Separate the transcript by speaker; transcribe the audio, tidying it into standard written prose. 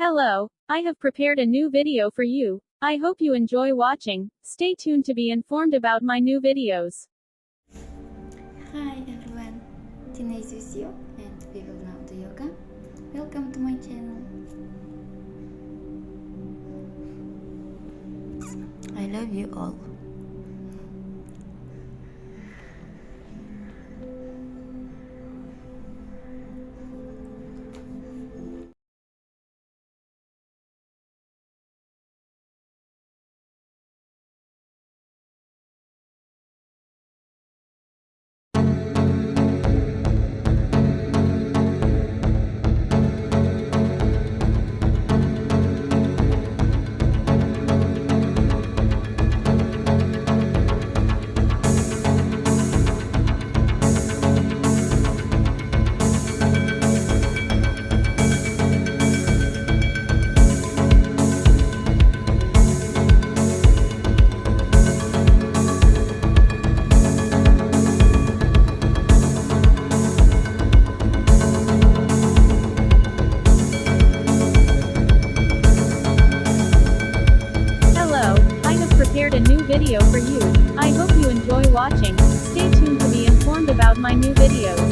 Speaker 1: Hello, I have prepared a new video for you. I hope you enjoy watching. Stay tuned to be informed about my new videos.
Speaker 2: Hi everyone, Teenage with you and we will now do yoga. Welcome to my channel.
Speaker 3: I love you all.
Speaker 1: Prepared a new video for you. I hope you enjoy watching. Stay tuned to be informed about my new videos.